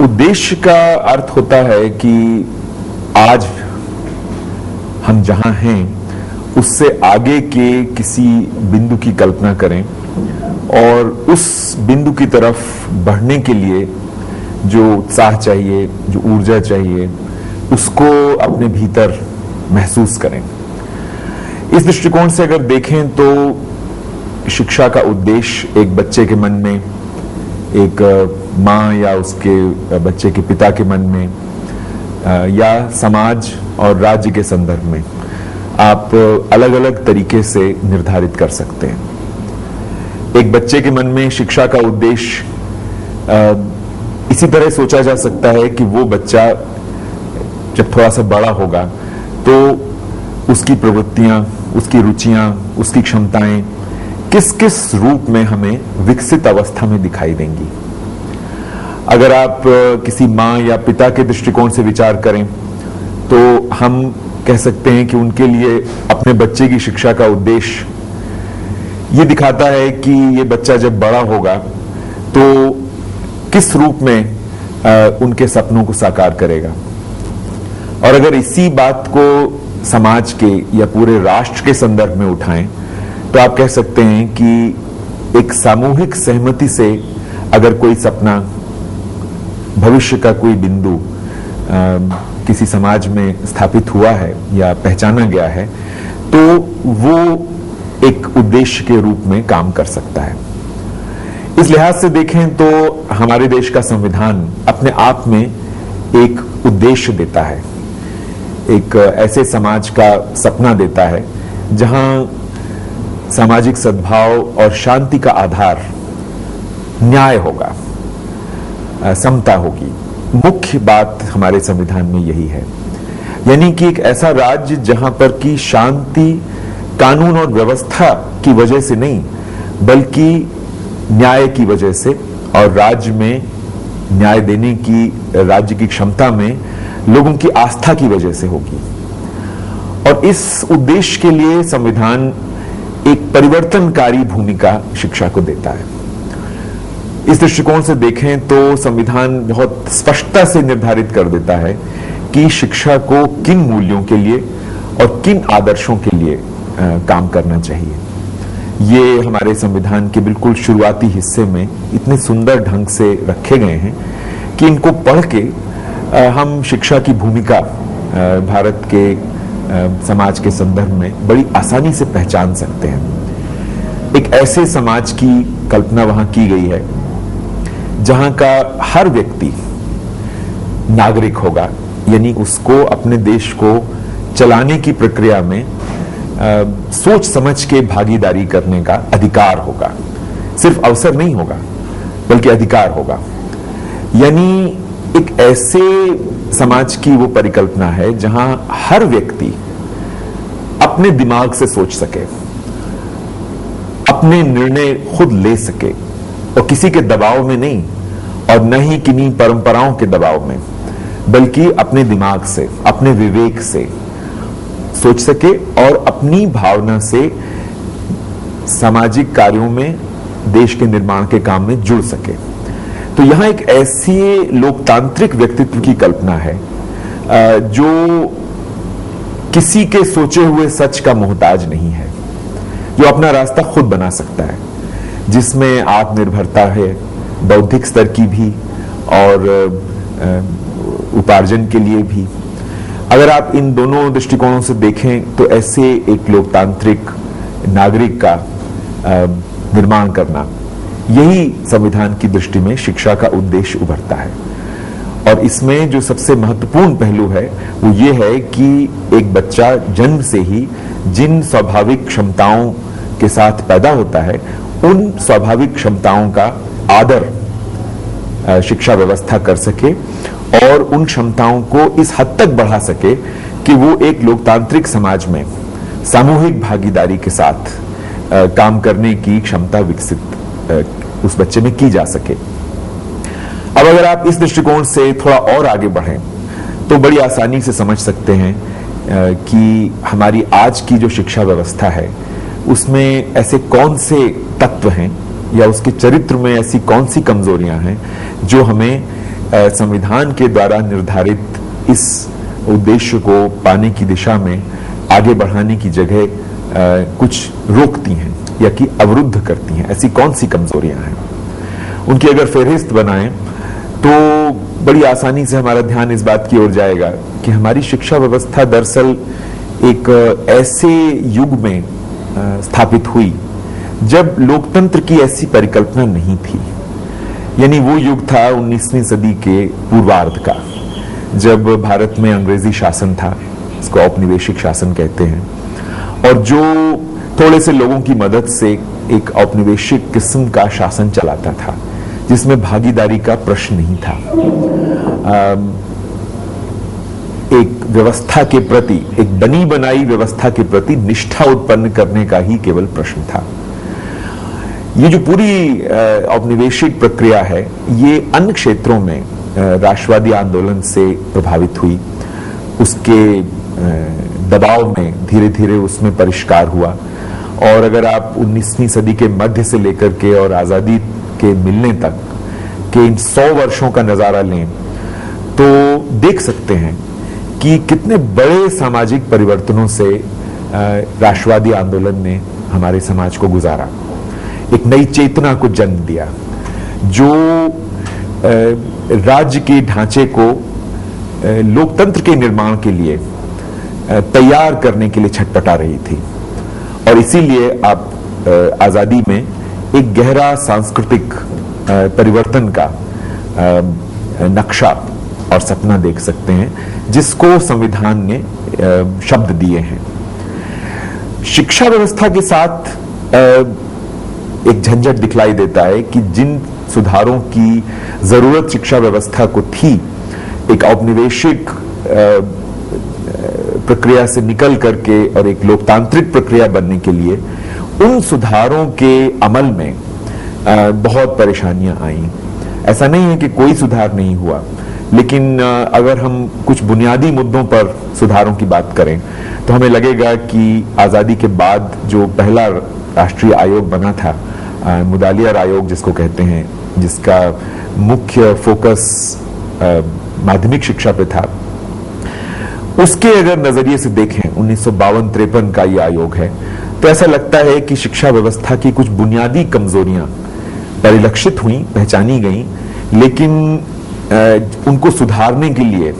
उद्देश्य का अर्थ होता है कि आज हम जहां हैं उससे आगे के किसी बिंदु की कल्पना करें और उस बिंदु की तरफ बढ़ने के लिए जो उत्साह चाहिए, जो ऊर्जा चाहिए, उसको अपने भीतर महसूस करें। इस दृष्टिकोण से अगर देखें तो शिक्षा का उद्देश्य एक बच्चे के मन में, एक माँ या उसके बच्चे के पिता के मन में, या समाज और राज्य के संदर्भ में आप अलग अलग तरीके से निर्धारित कर सकते हैं। एक बच्चे के मन में शिक्षा का उद्देश्य इसी तरह सोचा जा सकता है कि वो बच्चा जब थोड़ा सा बड़ा होगा तो उसकी प्रवृत्तियां, उसकी रुचियां, उसकी क्षमताएं किस किस रूप में हमें विकसित अवस्था में दिखाई देंगी। अगर आप किसी माँ या पिता के दृष्टिकोण से विचार करें तो हम कह सकते हैं कि उनके लिए अपने बच्चे की शिक्षा का उद्देश्य ये दिखाता है कि ये बच्चा जब बड़ा होगा तो किस रूप में उनके सपनों को साकार करेगा। और अगर इसी बात को समाज के या पूरे राष्ट्र के संदर्भ में उठाएं तो आप कह सकते हैं कि एक सामूहिक सहमति से अगर कोई सपना, भविष्य का कोई बिंदु किसी समाज में स्थापित हुआ है या पहचाना गया है तो वो एक उद्देश्य के रूप में काम कर सकता है। इस लिहाज से देखें तो हमारे देश का संविधान अपने आप में एक उद्देश्य देता है, एक ऐसे समाज का सपना देता है जहां सामाजिक सद्भाव और शांति का आधार न्याय होगा, समता होगी। मुख्य बात हमारे संविधान में यही है, यानी कि एक ऐसा राज्य जहां पर की शांति कानून और व्यवस्था की वजह से नहीं बल्कि न्याय की वजह से और राज्य में न्याय देने की, राज्य की क्षमता में लोगों की आस्था की वजह से होगी। और इस उद्देश्य के लिए संविधान एक परिवर्तनकारी भूमिका शिक्षा को देता है। इस दृष्टिकोण से देखें तो संविधान बहुत स्पष्टता से निर्धारित कर देता है कि शिक्षा को किन मूल्यों के लिए और किन आदर्शों के लिए काम करना चाहिए। ये हमारे संविधान के बिल्कुल शुरुआती हिस्से में इतने सुंदर ढंग से रखे गए हैं कि इनको पढ़ के हम शिक्षा की भूमिका भारत के समाज के संदर्भ में बड़ी आसानी से पहचान सकते हैं। एक ऐसे समाज की कल्पना वहां की गई है जहां का हर व्यक्ति नागरिक होगा, यानी उसको अपने देश को चलाने की प्रक्रिया में सोच समझ के भागीदारी करने का अधिकार होगा। सिर्फ अवसर नहीं होगा बल्कि अधिकार होगा। यानी एक ऐसे समाज की वो परिकल्पना है जहां हर व्यक्ति अपने दिमाग से सोच सके, अपने निर्णय खुद ले सके और किसी के दबाव में नहीं और न ही किन्हीं परंपराओं के दबाव में, बल्कि अपने दिमाग से, अपने विवेक से सोच सके और अपनी भावना से सामाजिक कार्यों में, देश के निर्माण के काम में जुड़ सके। तो यहां एक ऐसी लोकतांत्रिक व्यक्तित्व की कल्पना है जो किसी के सोचे हुए सच का मोहताज नहीं है, जो अपना रास्ता खुद बना सकता है, जिसमें आत्मनिर्भरता है, बौद्धिक स्तर की भी और उपार्जन के लिए भी। अगर आप इन दोनों दृष्टिकोणों से देखें तो ऐसे एक लोकतांत्रिक नागरिक का निर्माण करना, यही संविधान की दृष्टि में शिक्षा का उद्देश्य उभरता है। और इसमें जो सबसे महत्वपूर्ण पहलू है वो ये है कि एक बच्चा जन्म से ही जिन स्वाभाविक क्षमताओं के साथ पैदा होता है उन स्वाभाविक क्षमताओं का आदर शिक्षा व्यवस्था कर सके और उन क्षमताओं को इस हद तक बढ़ा सके कि वो एक लोकतांत्रिक समाज में सामूहिक भागीदारी के साथ काम करने की क्षमता विकसित उस बच्चे में की जा सके। अब अगर आप इस दृष्टिकोण से थोड़ा और आगे बढ़ें तो बड़ी आसानी से समझ सकते हैं कि हमारी आज की जो शिक्षा व्यवस्था है उसमें ऐसे कौन से तत्व हैं या उसके चरित्र में ऐसी कौन सी कमजोरियां हैं जो हमें संविधान के द्वारा निर्धारित इस उद्देश्य को पाने की दिशा में आगे बढ़ाने की जगह कुछ रोकती हैं या कि अवरुद्ध करती हैं? ऐसी कौन सी कमजोरियां हैं? उनकी अगर फेहरिस्त बनाएं तो बड़ी आसानी से हमारा ध्यान इस बात की ओर जाएगा कि हमारी शिक्षा व्यवस्था दरअसल एक ऐसे युग में स्थापित हुई जब लोकतंत्र की ऐसी परिकल्पना नहीं थी। यानी वो युग था 19वीं सदी के पूर्वार्ध का, जब भारत में अंग्रेजी शासन था, इसको औपनिवेशिक शासन कहते हैं, और जो थोड़े से लोगों की मदद से एक औपनिवेशिक किस्म का शासन चलाता था, जिसमें भागीदारी का प्रश्न नहीं था। एक व्यवस्था के प्रति, एक बनी बनाई व्यवस्था के प्रति निष्ठा उत्पन्न करने का ही केवल प्रश्न था। ये जो पूरी औपनिवेशिक प्रक्रिया है, ये अन्य क्षेत्रों में राष्ट्रवादी आंदोलन से प्रभावित हुई, उसके दबाव में धीरे धीरे उसमें परिष्कार हुआ। और अगर आप 19वीं सदी के मध्य से लेकर के और आजादी के मिलने तक के इन 100 वर्षों का नजारा लें तो देख सकते हैं कि कितने बड़े सामाजिक परिवर्तनों से राष्ट्रवादी आंदोलन ने हमारे समाज को गुजारा, एक नई चेतना को जन्म दिया, जो राज्य के ढांचे को लोकतंत्र के निर्माण के लिए तैयार करने के लिए छटपटा रही थी। और इसीलिए आप आजादी में एक गहरा सांस्कृतिक परिवर्तन का नक्शा और सपना देख सकते हैं, जिसको संविधान ने शब्द दिए हैं। शिक्षा व्यवस्था के साथ एक झंझट दिखलाई देता है कि जिन सुधारों की जरूरत शिक्षा व्यवस्था को थी, एक औपनिवेशिक प्रक्रिया से निकल करके और एक लोकतांत्रिक प्रक्रिया बनने के लिए, उन सुधारों के अमल में बहुत परेशानियां आई। ऐसा नहीं है कि कोई सुधार नहीं हुआ, लेकिन अगर हम कुछ बुनियादी मुद्दों पर सुधारों की बात करें तो हमें लगेगा कि आजादी के बाद जो पहला राष्ट्रीय आयोग बना था, मुदालियार आयोग जिसको कहते हैं, जिसका मुख्य फोकस माध्यमिक शिक्षा पे था, उसके अगर नजरिए से देखें 1952-53 का ये आयोग है, तो ऐसा लगता है कि शिक्षा व्यवस्था की कुछ बुनियादी कमजोरियां परिलक्षित हुई, पहचानी गई, लेकिन उनको सुधारने के लिए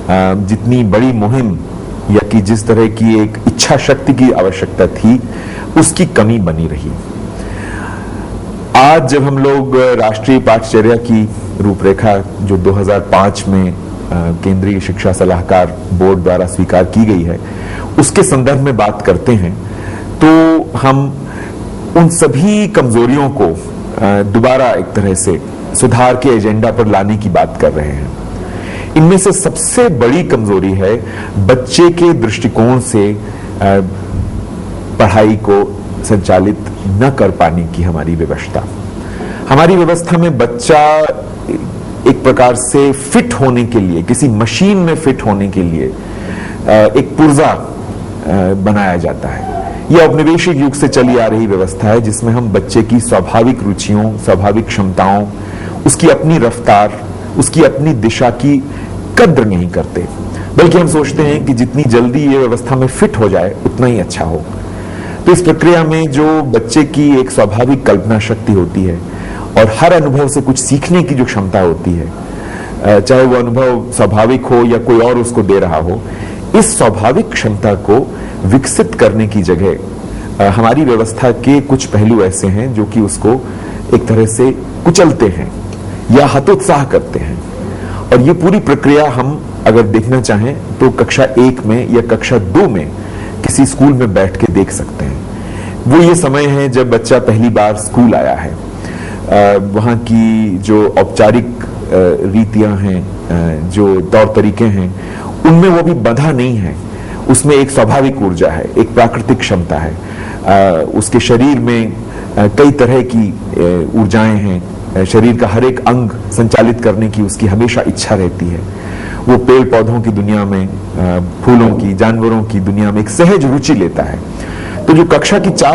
जितनी बड़ी मुहिम या कि जिस तरह की एक इच्छा शक्ति की आवश्यकता थी, उसकी कमी बनी रही। आज जब हम लोग राष्ट्रीय पाठचर्या की रूपरेखा जो 2005 में केंद्रीय शिक्षा सलाहकार बोर्ड द्वारा स्वीकार की गई है, उसके संदर्भ में बात करते हैं, तो हम उन सभी कमजोरियों को दोबारा एक तरह से सुधार के एजेंडा पर लाने की बात कर रहे हैं। इनमें से सबसे बड़ी कमजोरी है बच्चे के दृष्टिकोण से पढ़ाई को संचालित न कर पाने की हमारी व्यवस्था। हमारी व्यवस्था में बच्चा एक प्रकार से फिट होने के लिए, किसी मशीन में फिट होने के लिए एक पुर्जा बनाया जाता है। यह औपनिवेशिक युग से चली आ रही व्यवस्था है, जिसमें हम बच्चे की स्वाभाविक रुचियों, स्वाभाविक क्षमताओं, उसकी अपनी रफ्तार, उसकी अपनी दिशा की कद्र नहीं करते, बल्कि हम सोचते हैं कि जितनी जल्दी ये व्यवस्था में फिट हो जाए उतना ही अच्छा हो। तो इस प्रक्रिया में जो बच्चे की एक स्वाभाविक कल्पना शक्ति होती है और हर अनुभव से कुछ सीखने की जो क्षमता होती है, चाहे वो अनुभव स्वाभाविक हो या कोई और उसको दे रहा हो, इस स्वाभाविक क्षमता को विकसित करने की जगह हमारी व्यवस्था के कुछ पहलू ऐसे हैं जो कि उसको एक तरह से कुचलते हैं या हतोत्साह करते हैं। और ये पूरी प्रक्रिया हम अगर देखना चाहें तो कक्षा 1 में या कक्षा 2 में किसी स्कूल में बैठ के देख सकते हैं। वो ये समय है जब बच्चा पहली बार स्कूल आया है, वहाँ की जो औपचारिक रीतियां हैं, जो तौर तरीके हैं, उनमें वो भी बंधा नहीं है। उसमें एक स्वाभाविक ऊर्जा है, एक प्राकृतिक क्षमता है, उसके शरीर में कई तरह की ऊर्जाएं हैं, शरीर का हर एक अंग संचालित करने की उसकी हमेशा इच्छा रहती है। वो पेड़ पौधों की दुनिया में, फूलों की, जानवरों की दुनिया में एक सहज रुचि लेता है। तो जो कक्षा की 4